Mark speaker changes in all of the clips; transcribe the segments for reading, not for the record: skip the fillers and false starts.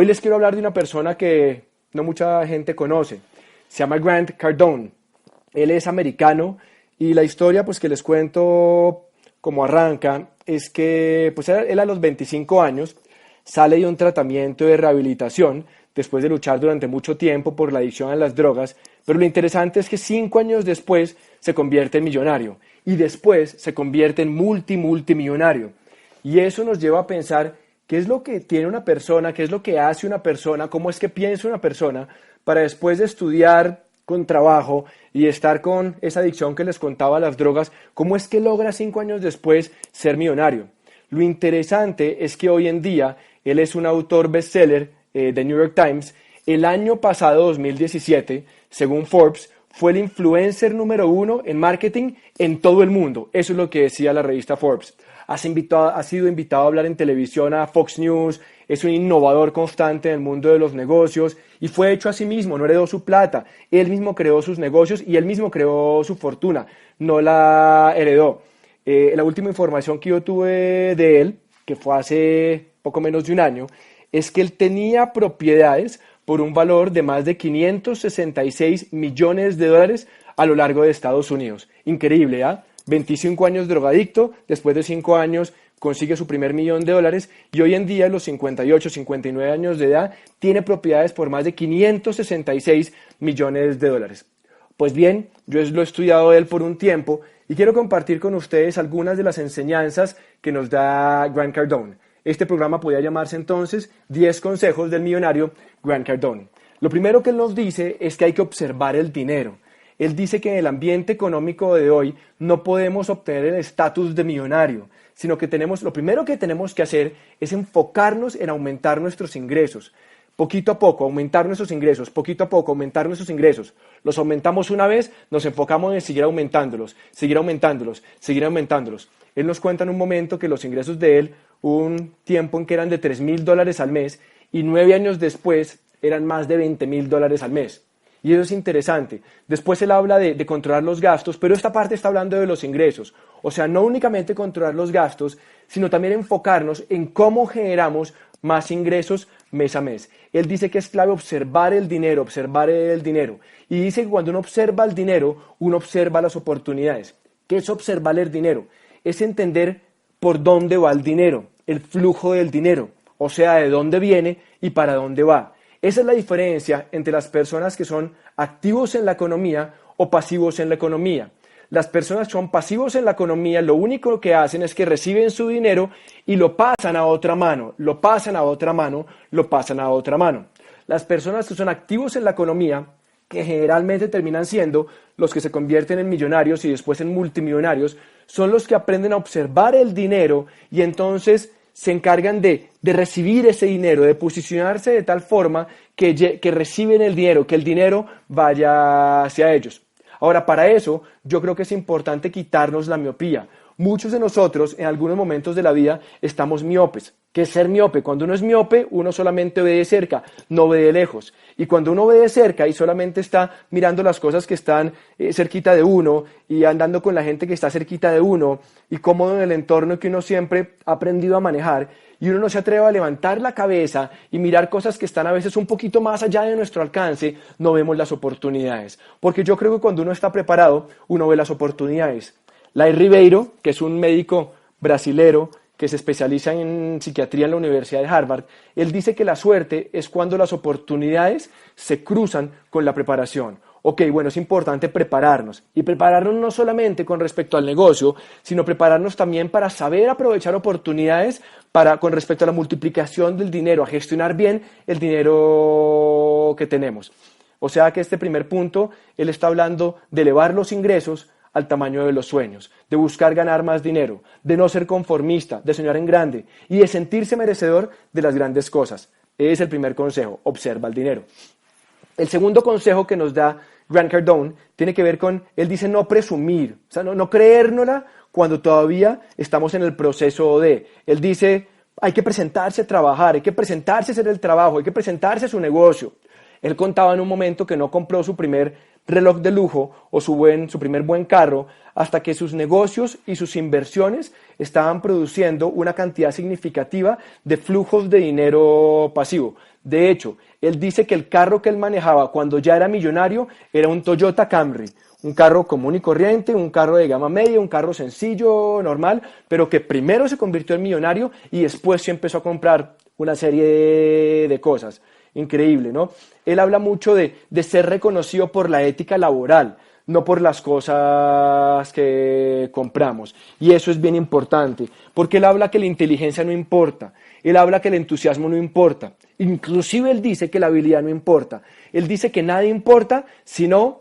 Speaker 1: Hoy les quiero hablar de una persona que no mucha gente conoce. Se llama Grant Cardone. Él es americano y la historia pues que les cuento como arranca es que pues él a los 25 años sale de un tratamiento de rehabilitación después de luchar durante mucho tiempo por la adicción a las drogas, pero lo interesante es que 5 años después se convierte en millonario y después se convierte en multimillonario. Y eso nos lleva a pensar qué es lo que tiene una persona, qué es lo que hace una persona, cómo es que piensa una persona para después de estudiar con trabajo y estar con esa adicción que les contaba a las drogas, cómo es que logra 5 años después ser millonario. Lo interesante es que hoy en día él es un autor bestseller de New York Times. El año pasado, 2017, según Forbes, fue el influencer número 1 en marketing en todo el mundo. Eso es lo que decía la revista Forbes. Ha sido invitado a hablar en televisión a Fox News, es un innovador constante en el mundo de los negocios y fue hecho a sí mismo, no heredó su plata, él mismo creó sus negocios y él mismo creó su fortuna, no la heredó. La última información que yo tuve de él, que fue hace poco menos de un año, es que él tenía propiedades por un valor de más de 566 millones de dólares a lo largo de Estados Unidos. Increíble, ¿ah? 25 años drogadicto, después de 5 años consigue su primer $1.000.000 y hoy en día, a los 58, 59 años de edad, tiene propiedades por más de 566 millones de dólares. Pues bien, yo lo he estudiado de él por un tiempo y quiero compartir con ustedes algunas de las enseñanzas que nos da Grant Cardone. Este programa podría llamarse entonces 10 consejos del millonario Grant Cardone. Lo primero que él nos dice es que hay que observar el dinero. Él dice que en el ambiente económico de hoy no podemos obtener el estatus de millonario, sino que lo primero que tenemos que hacer es enfocarnos en aumentar nuestros ingresos. Poquito a poco, aumentar nuestros ingresos, poquito a poco, aumentar nuestros ingresos. Los aumentamos una vez, nos enfocamos en seguir aumentándolos, seguir aumentándolos, seguir aumentándolos. Él nos cuenta en un momento que los ingresos de él, un tiempo en que eran de $3.000 al mes y 9 años después eran más de $20.000 al mes. Y eso es interesante. Después él habla de controlar los gastos, pero esta parte está hablando de los ingresos. O sea, no únicamente controlar los gastos, sino también enfocarnos en cómo generamos más ingresos mes a mes. Él dice que es clave observar el dinero, observar el dinero. Y dice que cuando uno observa el dinero, uno observa las oportunidades. ¿Qué es observar el dinero? Es entender por dónde va el dinero, el flujo del dinero, o sea, de dónde viene y para dónde va. Esa es la diferencia entre las personas que son activos en la economía o pasivos en la economía. Las personas que son pasivos en la economía, lo único que hacen es que reciben su dinero y lo pasan a otra mano, lo pasan a otra mano, lo pasan a otra mano. Las personas que son activos en la economía, que generalmente terminan siendo los que se convierten en millonarios y después en multimillonarios, son los que aprenden a observar el dinero y entonces se encargan de recibir ese dinero, de posicionarse de tal forma que reciben el dinero, que el dinero vaya hacia ellos. Ahora, para eso, yo creo que es importante quitarnos la miopía. Muchos de nosotros, en algunos momentos de la vida, estamos miopes. ¿Qué es ser miope? Cuando uno es miope, uno solamente ve de cerca, no ve de lejos. Y cuando uno ve de cerca y solamente está mirando las cosas que están cerquita de uno y andando con la gente que está cerquita de uno y cómodo en el entorno que uno siempre ha aprendido a manejar, y uno no se atreve a levantar la cabeza y mirar cosas que están a veces un poquito más allá de nuestro alcance, no vemos las oportunidades. Porque yo creo que cuando uno está preparado, uno ve las oportunidades. Lai Ribeiro, que es un médico brasilero que se especializa en psiquiatría en la Universidad de Harvard, él dice que la suerte es cuando las oportunidades se cruzan con la preparación. Ok, bueno, es importante prepararnos, y prepararnos no solamente con respecto al negocio, sino prepararnos también para saber aprovechar oportunidades con respecto a la multiplicación del dinero, a gestionar bien el dinero que tenemos. O sea que este primer punto, él está hablando de elevar los ingresos al tamaño de los sueños, de buscar ganar más dinero, de no ser conformista, de soñar en grande y de sentirse merecedor de las grandes cosas. Ese es el primer consejo, observa el dinero. El segundo consejo que nos da Grant Cardone tiene que ver con, él dice no presumir, o sea, no creérnosla cuando todavía estamos en el proceso de. Él dice, hay que presentarse a trabajar, hay que presentarse a hacer el trabajo, hay que presentarse a su negocio. Él contaba en un momento que no compró su primer reloj de lujo o su primer buen carro hasta que sus negocios y sus inversiones estaban produciendo una cantidad significativa de flujos de dinero pasivo, De hecho, él dice que el carro que él manejaba cuando ya era millonario era un Toyota Camry, un carro común y corriente, un carro de gama media, un carro sencillo, normal, pero que primero se convirtió en millonario y después se empezó a comprar una serie de cosas. Increíble, ¿no? Él habla mucho de ser reconocido por la ética laboral, no por las cosas que compramos. Y eso es bien importante, porque él habla que la inteligencia no importa, él habla que el entusiasmo no importa, inclusive él dice que la habilidad no importa. Él dice que nada importa sino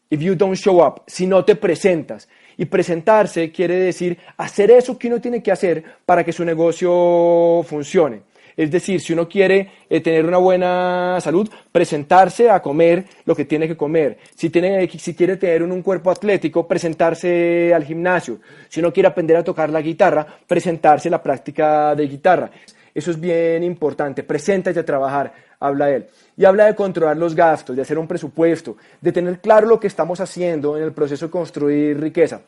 Speaker 1: if you don't show up, si no te presentas. Y presentarse quiere decir hacer eso que uno tiene que hacer para que su negocio funcione. Es decir, si uno quiere tener una buena salud, presentarse a comer lo que tiene que comer. Si quiere tener un cuerpo atlético, presentarse al gimnasio. Si uno quiere aprender a tocar la guitarra, presentarse a la práctica de guitarra. Eso es bien importante. Preséntate a trabajar, habla él. Y habla de controlar los gastos, de hacer un presupuesto, de tener claro lo que estamos haciendo en el proceso de construir riqueza.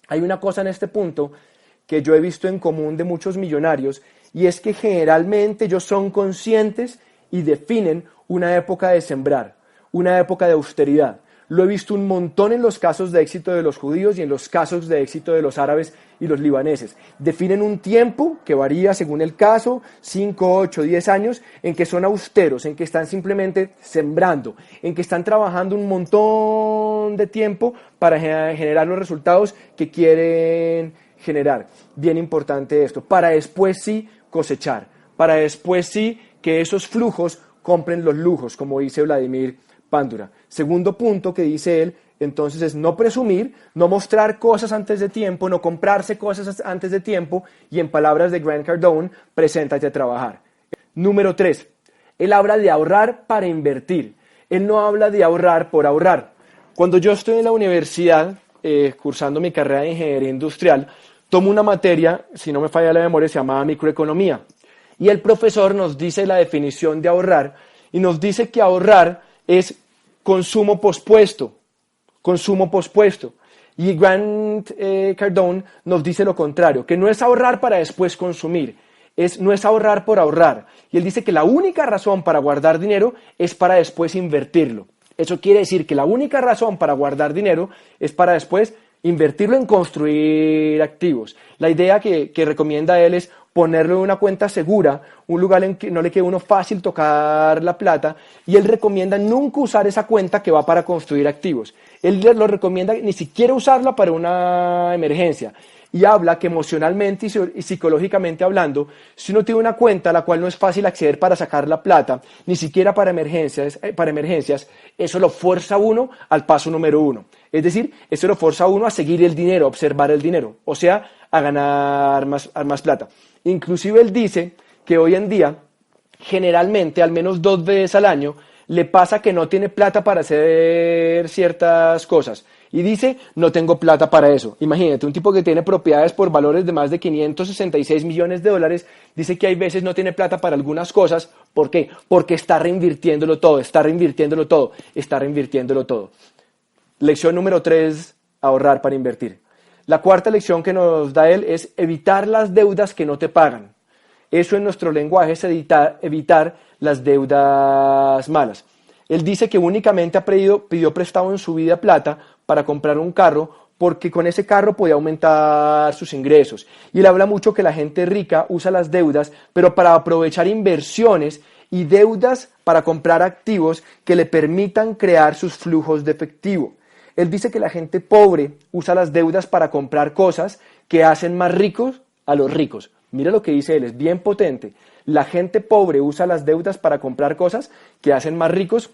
Speaker 1: Hay una cosa en este punto que yo he visto en común de muchos millonarios, y es que generalmente ellos son conscientes y definen una época de sembrar, una época de austeridad. Lo he visto un montón en los casos de éxito de los judíos y en los casos de éxito de los árabes y los libaneses. Definen un tiempo que varía según el caso, 5, 8, 10 años, en que son austeros, en que están simplemente sembrando, en que están trabajando un montón de tiempo para generar los resultados que quieren generar. Bien importante esto, para después sí cosechar, para después sí que esos flujos compren los lujos, como dice Vladimir Pándura. Segundo punto que dice él, entonces, es no presumir, no mostrar cosas antes de tiempo, no comprarse cosas antes de tiempo, y en palabras de Grant Cardone, preséntate a trabajar. Número 3, él habla de ahorrar para invertir, él no habla de ahorrar por ahorrar. Cuando yo estoy en la universidad, cursando mi carrera de ingeniería industrial, tomo una materia, si no me falla la memoria, se llamaba microeconomía. Y el profesor nos dice la definición de ahorrar y nos dice que ahorrar es consumo pospuesto. Consumo pospuesto. Y Grant Cardone nos dice lo contrario, que no es ahorrar para después consumir, no es ahorrar por ahorrar. Y él dice que la única razón para guardar dinero es para después invertirlo. Eso quiere decir que la única razón para guardar dinero es para después invertirlo en construir activos. La idea que recomienda él es ponerlo en una cuenta segura, un lugar en que no le quede a uno fácil tocar la plata, y él recomienda nunca usar esa cuenta que va para construir activos. Él lo recomienda ni siquiera usarla para una emergencia. Y habla que emocionalmente y psicológicamente hablando, si uno tiene una cuenta a la cual no es fácil acceder para sacar la plata, ni siquiera para emergencias, eso lo fuerza a uno al paso número 1. Es decir, eso lo fuerza a uno a seguir el dinero, a observar el dinero, o sea, a ganar más plata. Inclusive él dice que hoy en día, generalmente, al menos 2 veces al año, le pasa que no tiene plata para hacer ciertas cosas. Y dice, no tengo plata para eso. Imagínate, un tipo que tiene propiedades por valores de más de 566 millones de dólares, dice que hay veces no tiene plata para algunas cosas. ¿Por qué? Porque está reinvirtiéndolo todo, está reinvirtiéndolo todo, está reinvirtiéndolo todo. Lección número 3, ahorrar para invertir. La cuarta lección que nos da él es evitar las deudas que no te pagan. Eso en nuestro lenguaje es evitar las deudas malas. Él dice que únicamente pidió prestado en su vida plata para comprar un carro porque con ese carro podía aumentar sus ingresos. Y él habla mucho que la gente rica usa las deudas, pero para aprovechar inversiones y deudas para comprar activos que le permitan crear sus flujos de efectivo. Él dice que la gente pobre usa las deudas para comprar cosas que hacen más ricos a los ricos. Mira lo que dice él, es bien potente. La gente pobre usa las deudas para comprar cosas que hacen más ricos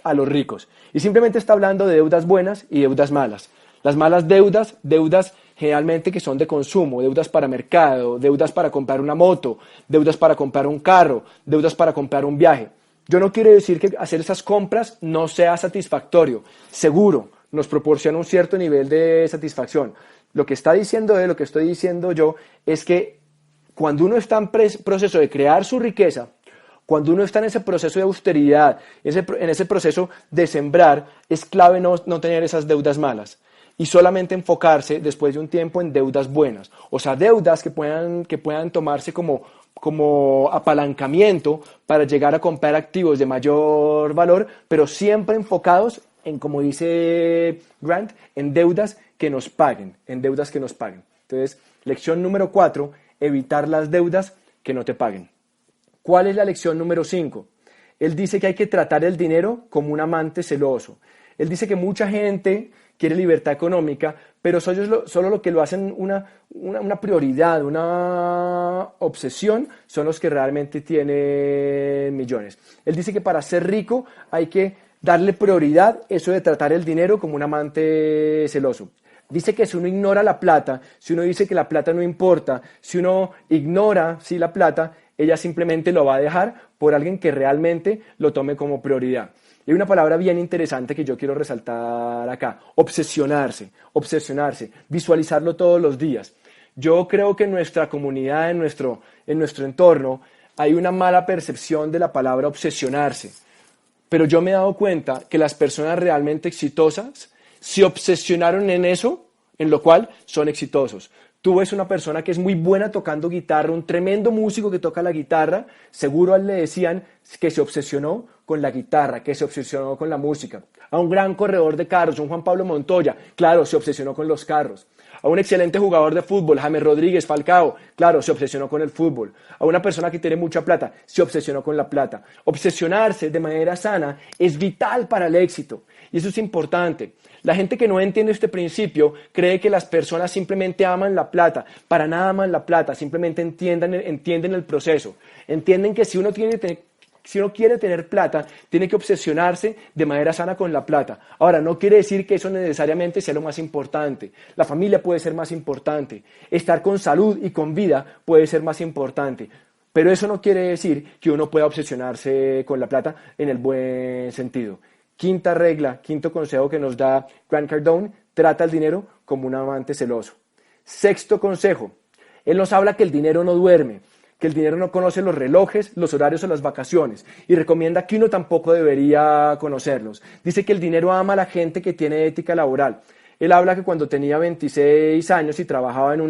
Speaker 1: a los ricos. Y simplemente está hablando de deudas buenas y deudas malas. Las malas deudas generalmente que son de consumo, deudas para mercado, deudas para comprar una moto, deudas para comprar un carro, deudas para comprar un viaje. Yo no quiero decir que hacer esas compras no sea satisfactorio. Seguro, nos proporciona un cierto nivel de satisfacción. Lo que está diciendo él, lo que estoy diciendo yo, es que cuando uno está en proceso de crear su riqueza, cuando uno está en ese proceso de austeridad, en ese proceso de sembrar, es clave no tener esas deudas malas y solamente enfocarse después de un tiempo en deudas buenas. O sea, deudas que puedan tomarse como como apalancamiento para llegar a comprar activos de mayor valor, pero siempre enfocados en, como dice Grant, en deudas que nos paguen, en deudas que nos paguen. Entonces, lección número 4, evitar las deudas que no te paguen. ¿Cuál es la lección número 5? Él dice que hay que tratar el dinero como un amante celoso. Él dice que mucha gente quiere libertad económica, pero solo lo que lo hacen una prioridad, una obsesión, son los que realmente tienen millones. Él dice que para ser rico hay que darle prioridad, eso de tratar el dinero como un amante celoso. Dice que si uno ignora la plata, si uno dice que la plata no importa, si uno ignora la plata, ella simplemente lo va a dejar por alguien que realmente lo tome como prioridad. Y hay una palabra bien interesante que yo quiero resaltar acá: obsesionarse, obsesionarse, visualizarlo todos los días. Yo creo que en nuestra comunidad, en nuestro entorno, hay una mala percepción de la palabra obsesionarse. Pero yo me he dado cuenta que las personas realmente exitosas se obsesionaron en eso, en lo cual son exitosos. Tú ves una persona que es muy buena tocando guitarra, un tremendo músico que toca la guitarra, seguro a él le decían que se obsesionó con la guitarra, que se obsesionó con la música. A un gran corredor de carros, un Juan Pablo Montoya, claro, se obsesionó con los carros. A un excelente jugador de fútbol, James Rodríguez, Falcao, claro, se obsesionó con el fútbol. A una persona que tiene mucha plata, se obsesionó con la plata. Obsesionarse de manera sana es vital para el éxito, y eso es importante. La gente que no entiende este principio cree que las personas simplemente aman la plata. Para nada aman la plata, simplemente entienden el proceso. Entienden que si uno quiere tener plata, tiene que obsesionarse de manera sana con la plata. Ahora, no quiere decir que eso necesariamente sea lo más importante. La familia puede ser más importante. Estar con salud y con vida puede ser más importante. Pero eso no quiere decir que uno pueda obsesionarse con la plata en el buen sentido. Quinta regla, quinto consejo que nos da Grant Cardone: trata el dinero como un amante celoso. Sexto consejo, él nos habla que el dinero no duerme, que el dinero no conoce los relojes, los horarios o las vacaciones, y recomienda que uno tampoco debería conocerlos. Dice que el dinero ama a la gente que tiene ética laboral. Él habla que cuando tenía 26 años y trabajaba en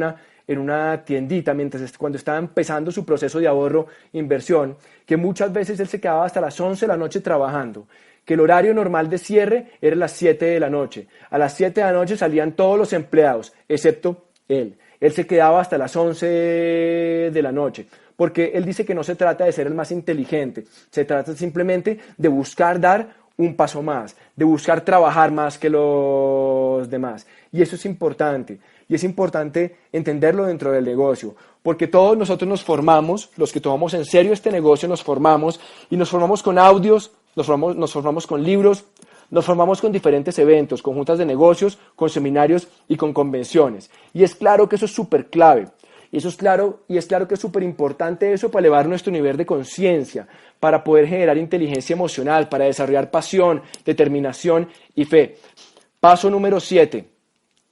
Speaker 1: una tiendita, cuando estaba empezando su proceso de ahorro e inversión, que muchas veces él se quedaba hasta las 11 de la noche trabajando, que el horario normal de cierre era las 7 de la noche. A las 7 de la noche salían todos los empleados, excepto él. Él se quedaba hasta las 11 de la noche, porque él dice que no se trata de ser el más inteligente, se trata simplemente de buscar dar un paso más, de buscar trabajar más que los demás. Y eso es importante, y es importante entenderlo dentro del negocio, porque todos nosotros nos formamos, los que tomamos en serio este negocio nos formamos, y nos formamos con audios, nos formamos con libros, nos formamos con diferentes eventos, con juntas de negocios, con seminarios y con convenciones. Y es claro que eso es súper clave. Y es claro que es súper importante eso para elevar nuestro nivel de conciencia, para poder generar inteligencia emocional, para desarrollar pasión, determinación y fe. Paso número 7,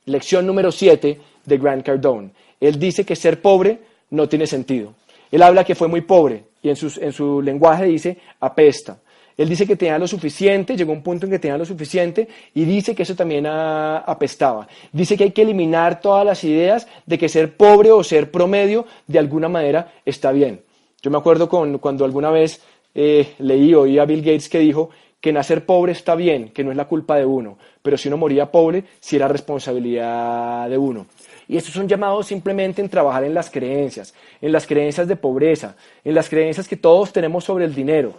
Speaker 1: lección número 7 de Grant Cardone. Él dice que ser pobre no tiene sentido. Él habla que fue muy pobre y en su lenguaje dice apesta. Él dice que tenía lo suficiente, llegó a un punto en que tenía lo suficiente y dice que eso también apestaba. Dice que hay que eliminar todas las ideas de que ser pobre o ser promedio de alguna manera está bien. Yo me acuerdo cuando alguna vez leí o oí a Bill Gates que dijo que nacer pobre está bien, que no es la culpa de uno, pero si uno moría pobre, sí era responsabilidad de uno. Y estos son llamados simplemente en trabajar en las creencias de pobreza, en las creencias que todos tenemos sobre el dinero.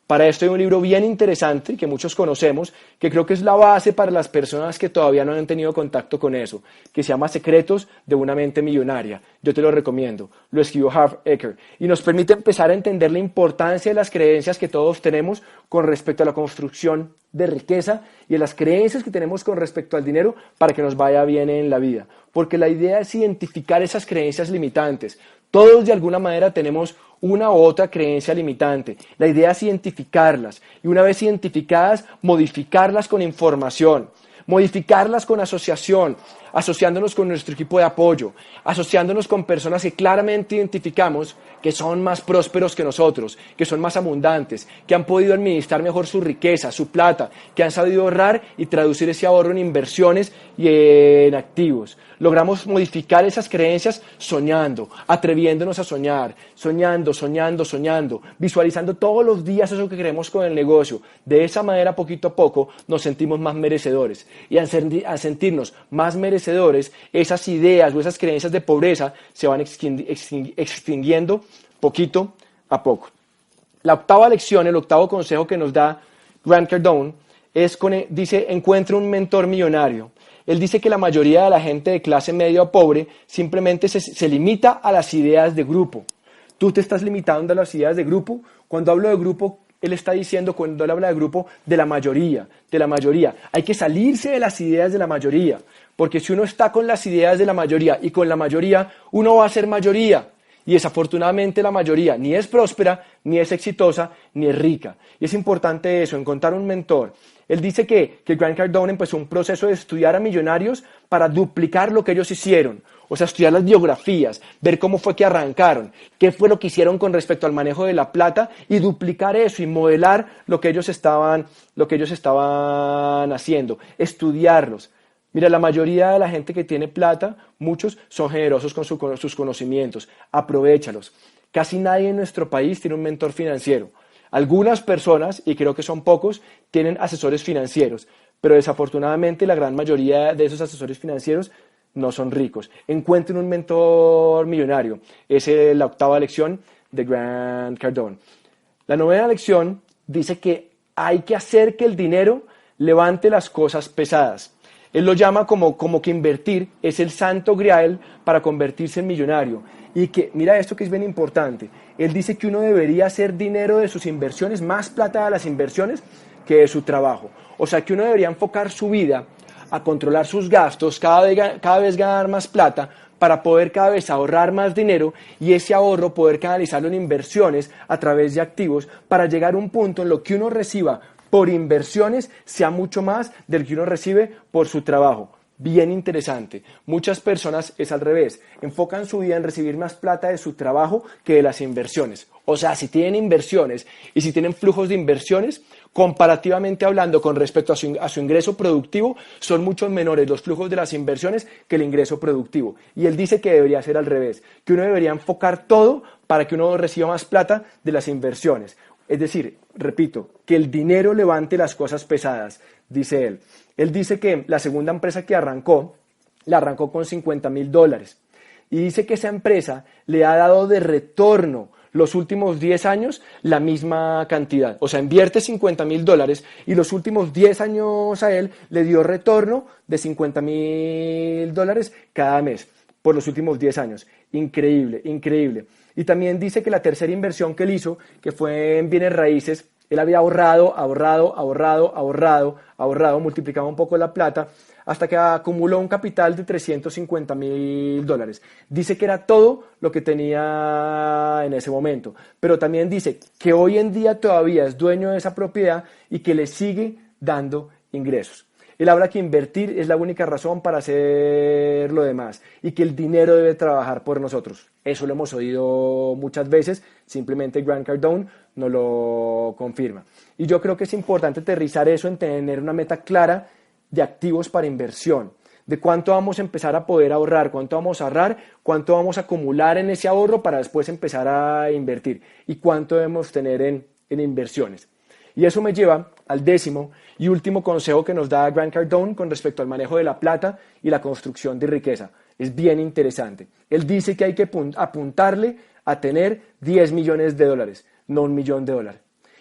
Speaker 1: Para esto hay un libro bien interesante que muchos conocemos, que creo que es la base para las personas que todavía no han tenido contacto con eso, que se llama Secretos de una mente millonaria. Yo te lo recomiendo. Lo escribió Harv Eker y nos permite empezar a entender la importancia de las creencias que todos tenemos con respecto a la construcción de riqueza y de las creencias que tenemos con respecto al dinero para que nos vaya bien en la vida. Porque la idea es identificar esas creencias limitantes. Todos de alguna manera tenemos una u otra creencia limitante. La idea es identificarlas y una vez identificadas, modificarlas con información, modificarlas con asociación. asociándonos con nuestro equipo de apoyo, asociándonos con personas que claramente identificamos que son más prósperos que nosotros, que son más abundantes, que han podido administrar mejor su riqueza, su plata, que han sabido ahorrar y traducir ese ahorro en inversiones y en activos. Logramos modificar esas creencias soñando, atreviéndonos a soñar, soñando, visualizando todos los días eso que queremos con el negocio. De esa manera, poquito a poco, nos sentimos más merecedores. Y al sentirnos más merecedores, esas ideas o esas creencias de pobreza se van extinguiendo poquito a poco. La octava lección, el octavo consejo que nos da Grant Cardone dice, encuentra un mentor millonario. Él dice que la mayoría de la gente de clase media o pobre simplemente se limita a las ideas de grupo. Tú te estás limitando a las ideas de grupo. Cuando hablo de grupo, él está diciendo, cuando él habla de grupo, de la mayoría. Hay que salirse de las ideas de la mayoría, porque si uno está con las ideas de la mayoría y con la mayoría, uno va a ser mayoría. Y desafortunadamente la mayoría ni es próspera, ni es exitosa, ni es rica. Y es importante eso, encontrar un mentor. Él dice que Grant Cardone empezó un proceso de estudiar a millonarios para duplicar lo que ellos hicieron. O sea, estudiar las biografías, ver cómo fue que arrancaron, qué fue lo que hicieron con respecto al manejo de la plata y duplicar eso y modelar lo que ellos estaban haciendo, estudiarlos. Mira, la mayoría de la gente que tiene plata, muchos son generosos con sus conocimientos, aprovéchalos. Casi nadie en nuestro país tiene un mentor financiero. Algunas personas, y creo que son pocos, tienen asesores financieros, pero desafortunadamente la gran mayoría de esos asesores financieros no son ricos. Encuentren un mentor millonario. Esa es la octava lección de Grant Cardone. La novena lección dice que hay que hacer que el dinero levante las cosas pesadas. Él lo llama como que invertir es el santo grial para convertirse en millonario. Y que, mira esto que es bien importante, él dice que uno debería hacer dinero de sus inversiones, más plata de las inversiones que de su trabajo. O sea que uno debería enfocar su vida a controlar sus gastos, cada vez ganar más plata, para poder cada vez ahorrar más dinero y ese ahorro poder canalizarlo en inversiones a través de activos para llegar a un punto en lo que uno reciba por inversiones sea mucho más del que uno recibe por su trabajo. Bien interesante. Muchas personas es al revés. Enfocan su vida en recibir más plata de su trabajo que de las inversiones. O sea, si tienen inversiones y si tienen flujos de inversiones, comparativamente hablando con respecto a su ingreso productivo, son mucho menores los flujos de las inversiones que el ingreso productivo. Y él dice que debería ser al revés, que uno debería enfocar todo para que uno reciba más plata de las inversiones. Es decir, repito, que el dinero levante las cosas pesadas, dice él. Él dice que la segunda empresa que arrancó, la arrancó con $50,000. Y dice que esa empresa le ha dado de retorno los últimos 10 años la misma cantidad. O sea, invierte $50,000 y los últimos 10 años a él le dio retorno de $50,000 cada mes por los últimos 10 años. Increíble, increíble. Y también dice que la tercera inversión que él hizo, que fue en bienes raíces, él había ahorrado, multiplicaba un poco la plata, hasta que acumuló un capital de $350,000. Dice que era todo lo que tenía en ese momento, pero también dice que hoy en día todavía es dueño de esa propiedad y que le sigue dando ingresos. Él habla que invertir es la única razón para hacer lo demás y que el dinero debe trabajar por nosotros. Eso lo hemos oído muchas veces, simplemente Grant Cardone nos lo confirma. Y yo creo que es importante aterrizar eso en tener una meta clara de activos para inversión, de cuánto vamos a empezar a poder ahorrar, cuánto vamos a ahorrar, cuánto vamos a acumular en ese ahorro para después empezar a invertir y cuánto debemos tener en inversiones. Y eso me lleva al décimo y último consejo que nos da Grant Cardone con respecto al manejo de la plata y la construcción de riqueza. Es bien interesante. Él dice que hay que apuntarle a tener $10 millones, no $1 millón.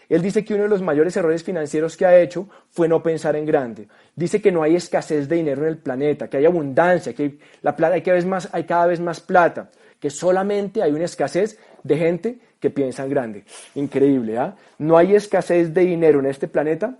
Speaker 1: Él dice que uno de los mayores errores financieros que ha hecho fue no pensar en grande. Dice que no hay escasez de dinero en el planeta, que hay abundancia, que hay cada vez más plata, que solamente hay una escasez de gente que piensa en grande. Increíble, ¿ah? No hay escasez de dinero en este planeta,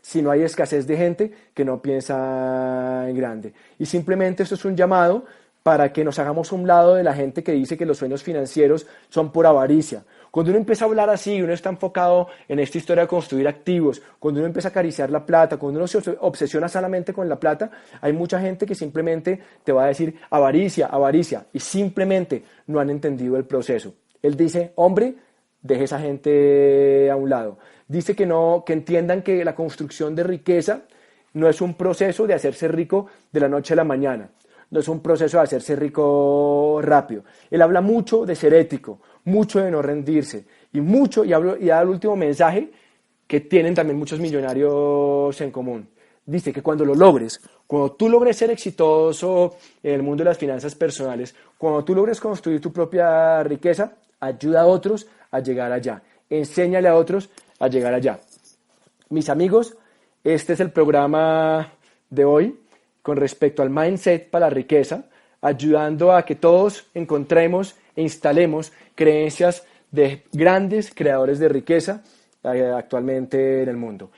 Speaker 1: sino hay escasez de gente que no piensa en grande. Y simplemente esto es un llamado para que nos hagamos a un lado de la gente que dice que los sueños financieros son por avaricia. Cuando uno empieza a hablar así, uno está enfocado en esta historia de construir activos, cuando uno empieza a acariciar la plata, cuando uno se obsesiona solamente con la plata, hay mucha gente que simplemente te va a decir avaricia, avaricia, y simplemente no han entendido el proceso. Él dice, hombre, deje esa gente a un lado. Dice que no, que entiendan que la construcción de riqueza no es un proceso de hacerse rico de la noche a la mañana. No es un proceso de hacerse rico rápido. Él habla mucho de ser ético, mucho de no rendirse y da el último mensaje que tienen también muchos millonarios en común. Dice que cuando lo logres, cuando tú logres ser exitoso en el mundo de las finanzas personales, cuando tú logres construir tu propia riqueza, ayuda a otros a llegar allá. Enséñale a otros a llegar allá. Mis amigos, este es el programa de hoy con respecto al mindset para la riqueza, ayudando a que todos encontremos e instalemos creencias de grandes creadores de riqueza actualmente en el mundo.